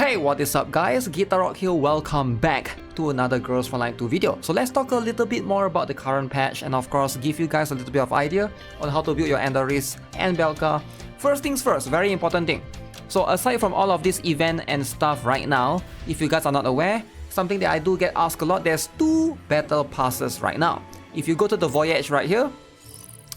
Hey, what is up guys? GuitarRock here, welcome back to another Girls Frontline 2 video. So let's talk a little bit more about the current patch and of course give you guys a little bit of idea on how to build your Anderis and Belka. First things first, very important thing. So aside from all of this event and stuff right now, if you guys are not aware, something that I do get asked a lot, there's two battle passes right now. If you go to the voyage right here,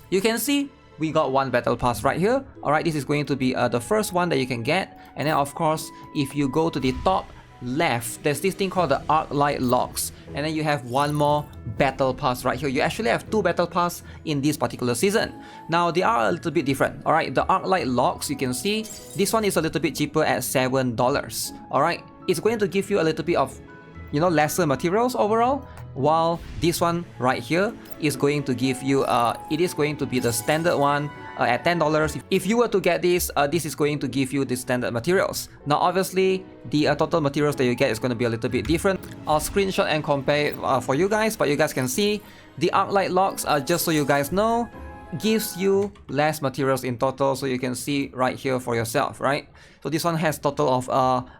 you can see we got one battle pass right here. Alright, this is going to be the first one that you can get. And then of course, if you go to the top left, there's this thing called the Arc Light Locks. And then you have one more battle pass right here. You actually have two battle pass in this particular season. Now they are a little bit different. Alright, the Arc Light Locks, you can see this one is a little bit cheaper at $7. Alright, it's going to give you a little bit of, you know, lesser materials overall, while this one right here is going to give you it is going to be the standard one at $10. If you were to get this, this is going to give you the standard materials. Now obviously the total materials that you get is going to be a little bit different. I'll screenshot and compare it for you guys, but you guys can see the Arc Light Locks, just so you guys know, gives you less materials in total, so you can see right here for yourself, right? So this one has total of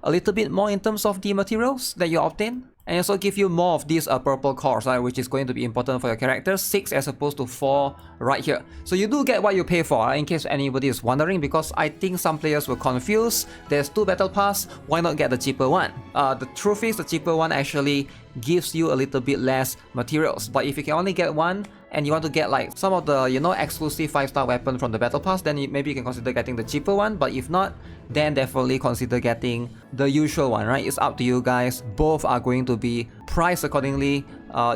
a little bit more in terms of the materials that you obtain, and also give you more of these purple cores, right, which is going to be important for your characters, 6 as opposed to 4 right here. So you do get what you pay for, in case anybody is wondering, because I think some players were confused. There's two battle pass, why not get the cheaper one? The truth is the cheaper one actually gives you a little bit less materials, but if you can only get one and you want to get like some of the, you know, exclusive 5-star weapon from the battle pass, then maybe you can consider getting the cheaper one. But if not, then definitely consider getting the usual one, right? It's up to you guys. Both are going to be priced accordingly.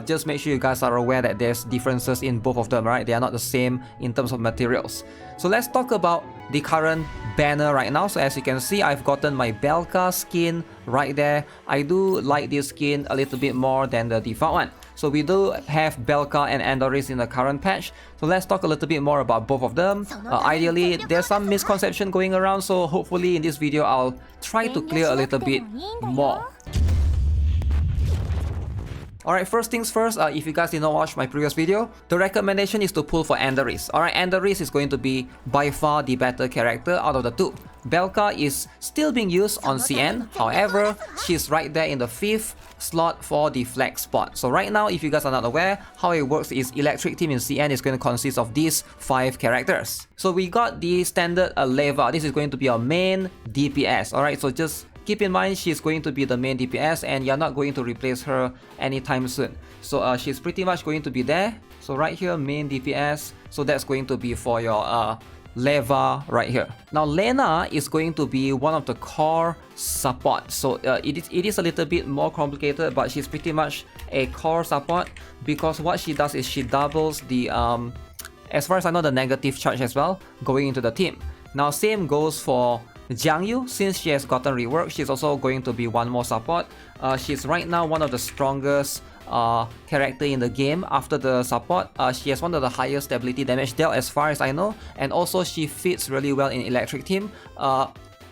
Just make sure you guys are aware that there's differences in both of them, right? They are not the same in terms of materials. So let's talk about the current banner right now. So as you can see, I've gotten my Belka skin right there. I do like this skin a little bit more than the default one. So we do have Belka and Andoris in the current patch. So let's talk a little bit more about both of them. Ideally, there's some misconception going around, so hopefully in this video I'll try to clear a little bit more. Alright, first things first, if you guys did not watch my previous video, the recommendation is to pull for Anderis. Alright, Anderis is going to be by far the better character out of the two. Belka is still being used on CN, however, she's right there in the 5th slot for the flex spot. So right now, if you guys are not aware, how it works is Electric Team in CN is going to consist of these 5 characters. So we got the standard Leva. This is going to be our main DPS. Alright, so just keep in mind she's going to be the main DPS and you're not going to replace her anytime soon. So she's pretty much going to be there. So right here, main DPS. So that's going to be for your Leva right here. Now Lena is going to be one of the core support. So it is a little bit more complicated, but she's pretty much a core support because what she does is she doubles the as far as I know, the negative charge as well going into the team. Now same goes for Jiang Yu. Since she has gotten rework, she's also going to be one more support. She's right now one of the strongest character in the game after the support. She has one of the highest stability damage dealt as far as I know, and also she fits really well in Electric Team,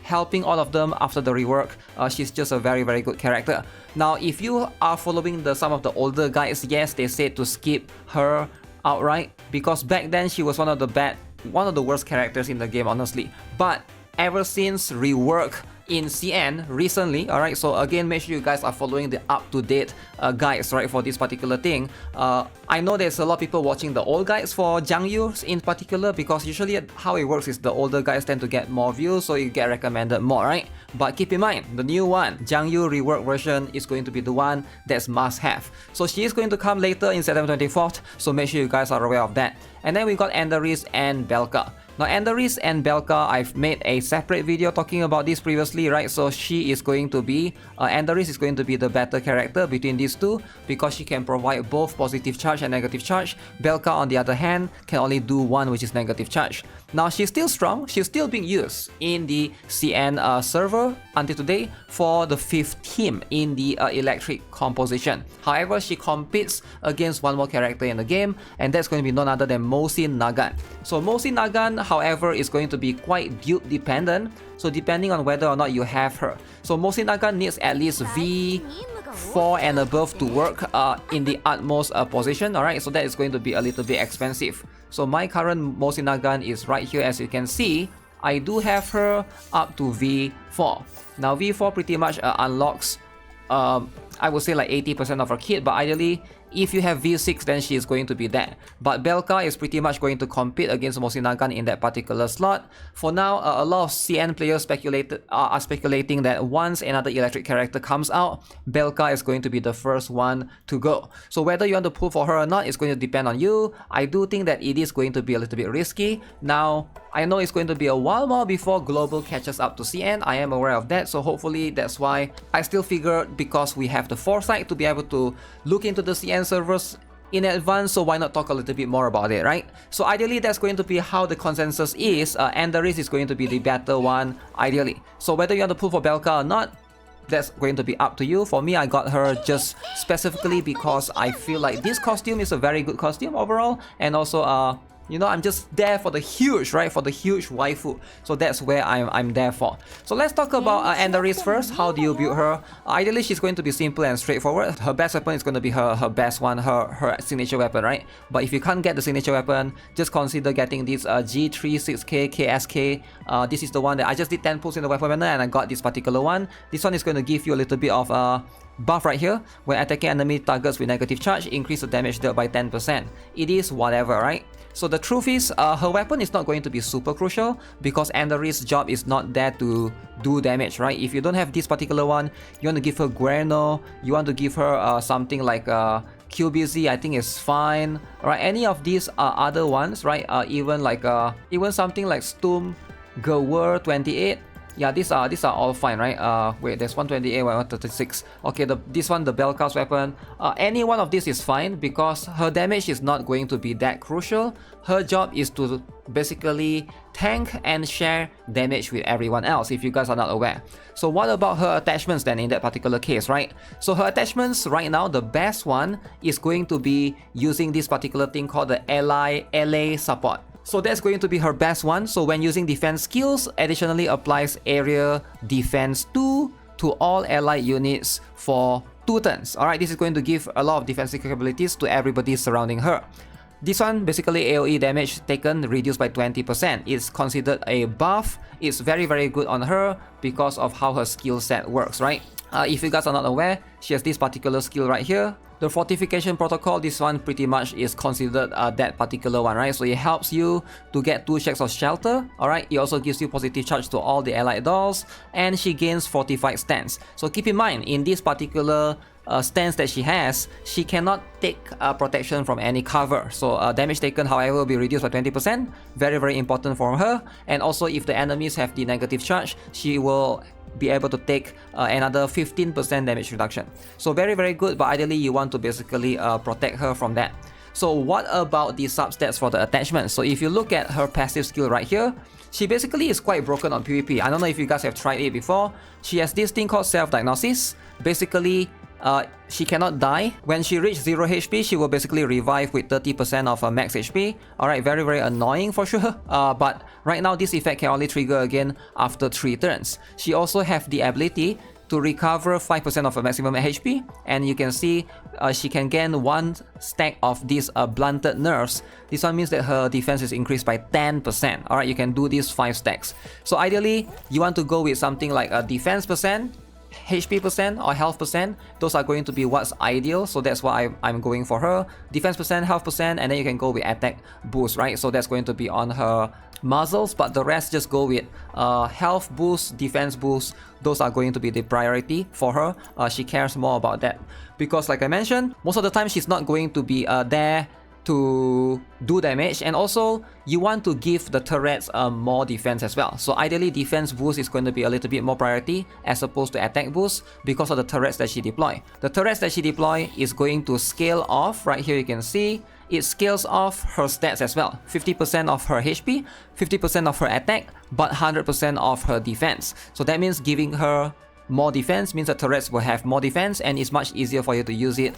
helping all of them after the rework. She's just a very good character. Now if you are following some of the older guides, yes, they said to skip her outright because back then she was one of the worst characters in the game, honestly. But ever since rework in CN recently, alright, so again, make sure you guys are following the up-to-date guides, right, for this particular thing. I know there's a lot of people watching the old guides for Jiang Yu in particular, because usually how it works is the older guides tend to get more views, so you get recommended more, right? But keep in mind, the new one, Jiang Yu rework version, is going to be the one that's must-have. So she is going to come later in September 24th, so make sure you guys are aware of that. And then we got Anderis and Belka. Now Anderis and Belka, I've made a separate video talking about this previously, right? So she is going to be, Anderis is going to be the better character between these two because she can provide both positive charge and negative charge. Belka on the other hand can only do one, which is negative charge. Now she's still strong, she's still being used in the CN server until today for the 5th team in the electric composition. However, she competes against one more character in the game, and that's going to be none other than Mosin Nagant. So Mosin Nagant, however, is going to be quite dupe dependent, so depending on whether or not you have her. So Mosin Nagant needs at least V4 and above to work in the utmost position, alright, so that is going to be a little bit expensive. So my current Mosin Nagant is right here, as you can see. I do have her up to V4. Now V4 pretty much unlocks I would say like 80% of her kit, but ideally if you have V6 then she is going to be there. But Belka is pretty much going to compete against Mosinagan in that particular slot. For now, a lot of CN players are speculating that once another electric character comes out, Belka is going to be the first one to go. So whether you want to pull for her or not, it's going to depend on you. I do think that it is going to be a little bit risky. Now, I know it's going to be a while more before Global catches up to CN. I am aware of that, so hopefully that's why I still figured, because we have the foresight to be able to look into the CN servers in advance, so why not talk a little bit more about it, right? So ideally that's going to be how the consensus is. Anderis is going to be the better one ideally. So whether you want to pull for Belka or not, that's going to be up to you. For me, I got her just specifically because I feel like this costume is a very good costume overall, and also you know, I'm just there for the huge, right? For the huge waifu. So that's where I'm there for. So let's talk about Anderis first. How do you build her? Ideally, she's going to be simple and straightforward. Her best weapon is going to be her best one, her signature weapon, right? But if you can't get the signature weapon, just consider getting this G36K KSK. This is the one that I just did 10 pulls in the weapon banner and I got this particular one. This one is going to give you a little bit of buff right here. When attacking enemy targets with negative charge, increase the damage dealt by 10%. It is whatever, right? So the truth is, her weapon is not going to be super crucial because Anderis' job is not there to do damage, right? If you don't have this particular one, you want to give her Guerno, you want to give her something like QBZ, I think is fine, right? Any of these other ones, right? Even something like Stum Gewur 28. Yeah, these are all fine, right? Wait, there's 128, 136. Okay, this one, the Belka's weapon. Any one of these is fine because her damage is not going to be that crucial. Her job is to basically tank and share damage with everyone else, if you guys are not aware. So what about her attachments then in that particular case, right? So her attachments right now, the best one is going to be using this particular thing called the LA support. So that's going to be her best one. So when using defense skills, additionally applies area defense 2 to all allied units for 2 turns. Alright, this is going to give a lot of defensive capabilities to everybody surrounding her. This one, basically AoE damage taken reduced by 20%. It's considered a buff. It's very, very good on her because of how her skill set works, right? If you guys are not aware, she has this particular skill right here. The fortification protocol, this one pretty much is considered that particular one, right? So it helps you to get 2 checks of shelter, alright? It also gives you positive charge to all the allied dolls, and she gains fortified stance. So keep in mind, in this particular stance that she has, she cannot take protection from any cover. So damage taken, however, will be reduced by 20%. Very, very important for her. And also, if the enemies have the negative charge, she will be able to take another 15% damage reduction. So very, very good, but ideally you want to basically protect her from that. So what about the substats for the attachment? So if you look at her passive skill right here, she basically is quite broken on PvP. I don't know if you guys have tried it before. She has this thing called self-diagnosis. Basically, she cannot die. When she reaches 0 HP, she will basically revive with 30% of her max HP. Alright, very, very annoying for sure. But right now, this effect can only trigger again after 3 turns. She also has the ability to recover 5% of her maximum HP. And you can see she can gain 1 stack of these blunted nerfs. This one means that her defense is increased by 10%. Alright, you can do these 5 stacks. So ideally, you want to go with something like a defense percent, HP percent or health percent. Those are going to be what's ideal, so that's why I'm going for her. Defense percent, health percent, and then you can go with attack boost, right? So that's going to be on her muzzles, but the rest just go with health boost, defense boost. Those are going to be the priority for her. She cares more about that because, like I mentioned, most of the time she's not going to be there to do damage, and also you want to give the turrets more defense as well. So ideally defense boost is going to be a little bit more priority as opposed to attack boost because of the turrets that she deploy. The turrets that she deploy is going to scale off. Right here you can see it scales off her stats as well. 50% of her HP, 50% of her attack, but 100% of her defense. So that means giving her more defense means the turrets will have more defense, and it's much easier for you to use it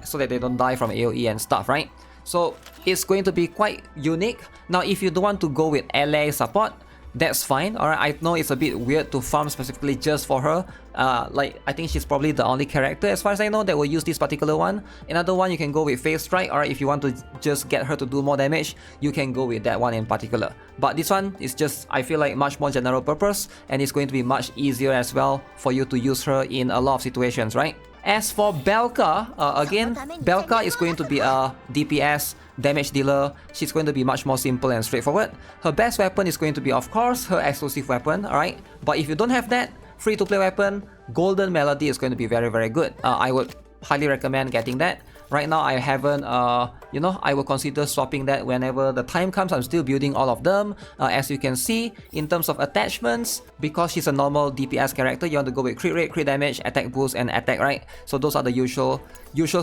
so that they don't die from AoE and stuff, right? So it's going to be quite unique. Now if you don't want to go with LA support, that's fine. Alright, I know it's a bit weird to farm specifically just for her, Like, I think she's probably the only character as far as I know that will use this particular one. Another one, you can go with Phase Strike. Alright, if you want to just get her to do more damage, you can go with that one in particular. But this one is just, I feel like, much more general purpose, and it's going to be much easier as well for you to use her in a lot of situations, right? As for Belka, again, Belka is going to be a DPS damage dealer. She's going to be much more simple and straightforward. Her best weapon is going to be, of course, her exclusive weapon, alright? But if you don't have that, free-to-play weapon, Golden Melody is going to be very, very good. I would highly recommend getting that. Right now, I haven't, I will consider swapping that whenever the time comes. I'm still building all of them. As you can see, in terms of attachments, because she's a normal DPS character, you want to go with crit rate, crit damage, attack boost, and attack, right? So those are the usual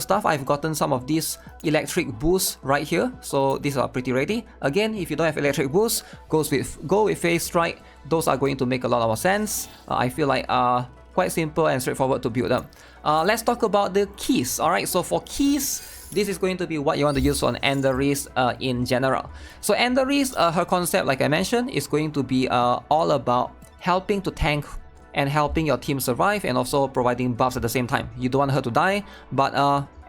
stuff. I've gotten some of these electric boosts right here, so these are pretty ready. Again, if you don't have electric boost, go with Phase Strike. Those are going to make a lot of sense. I feel like quite simple and straightforward to build them. Let's talk about the keys. Alright, so for keys, this is going to be what you want to use on Anderis in general. So Anderis, her concept, like I mentioned, is going to be all about helping to tank and helping your team survive, and also providing buffs at the same time. You don't want her to die, but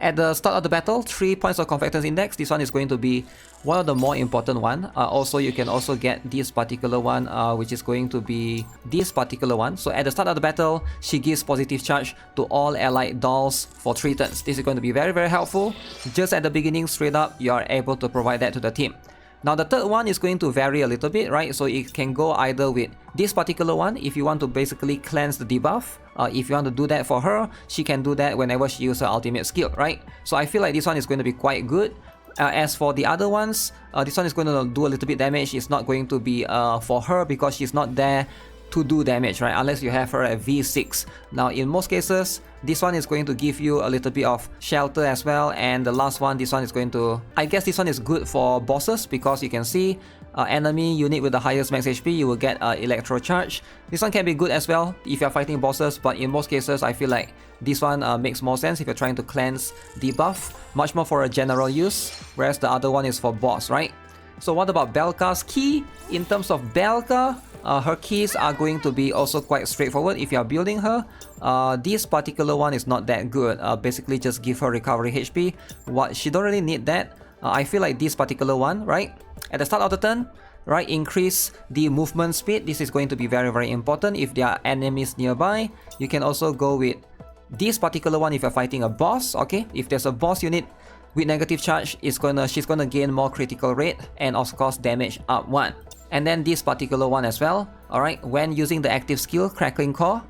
at the start of the battle, 3 points of Conflictance Index. This one is going to be one of the more important one. Also, you can also get this particular one, which is going to be this particular one. So at the start of the battle, she gives positive charge to all allied dolls for 3 turns. This is going to be very, very helpful. Just at the beginning, straight up, you are able to provide that to the team. Now the third one is going to vary a little bit, right? So it can go either with this particular one if you want to basically cleanse the debuff. If you want to do that for her, she can do that whenever she uses her ultimate skill, right? So I feel like this one is going to be quite good. As for the other ones, this one is going to do a little bit damage. It's not going to be for her because she's not there to do damage, right? Unless you have her at V6. Now in most cases, this one is going to give you a little bit of shelter as well, and the last one, this one is going to, I guess this one is good for bosses, because you can see enemy unit with the highest max HP, you will get electro charge. This one can be good as well if you're fighting bosses, but in most cases I feel like this one makes more sense if you're trying to cleanse debuff, much more for a general use, whereas the other one is for boss, right? So what about Belka's key? In terms of Belka, her keys are going to be also quite straightforward if you are building her. This particular one is not that good. Basically just give her recovery HP. She don't really need that. I feel like this particular one, right? At the start of the turn, right, increase the movement speed. This is going to be very, very important if there are enemies nearby. You can also go with this particular one if you're fighting a boss, okay? If there's a boss unit with negative charge, she's gonna gain more critical rate and of course damage up 1. And then this particular one as well, alright, when using the active skill, Crackling Core,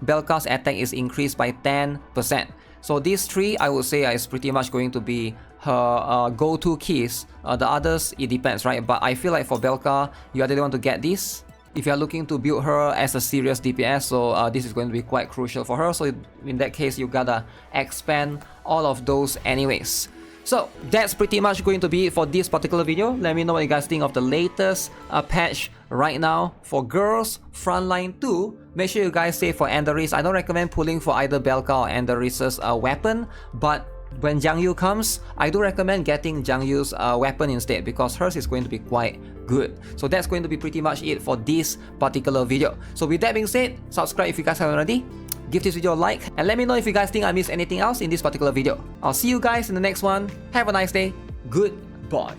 Belka's attack is increased by 10%. So these 3, I would say, is pretty much going to be her go-to keys. The others, it depends, right? But I feel like for Belka, you either want to get this if you're looking to build her as a serious DPS, so this is going to be quite crucial for her. So in that case, you gotta expand all of those anyways. So that's pretty much going to be it for this particular video. Let me know what you guys think of the latest patch right now for Girls Frontline 2. Make sure you guys save for Anderis. I don't recommend pulling for either Belka or Anderis' weapon, but when Jiang Yu comes, I do recommend getting Jiang Yu's weapon instead, because hers is going to be quite good. So that's going to be pretty much it for this particular video. So with that being said, subscribe if you guys haven't already. Give this video a like, and let me know if you guys think I missed anything else in this particular video. I'll see you guys in the next one. Have a nice day. Goodbye.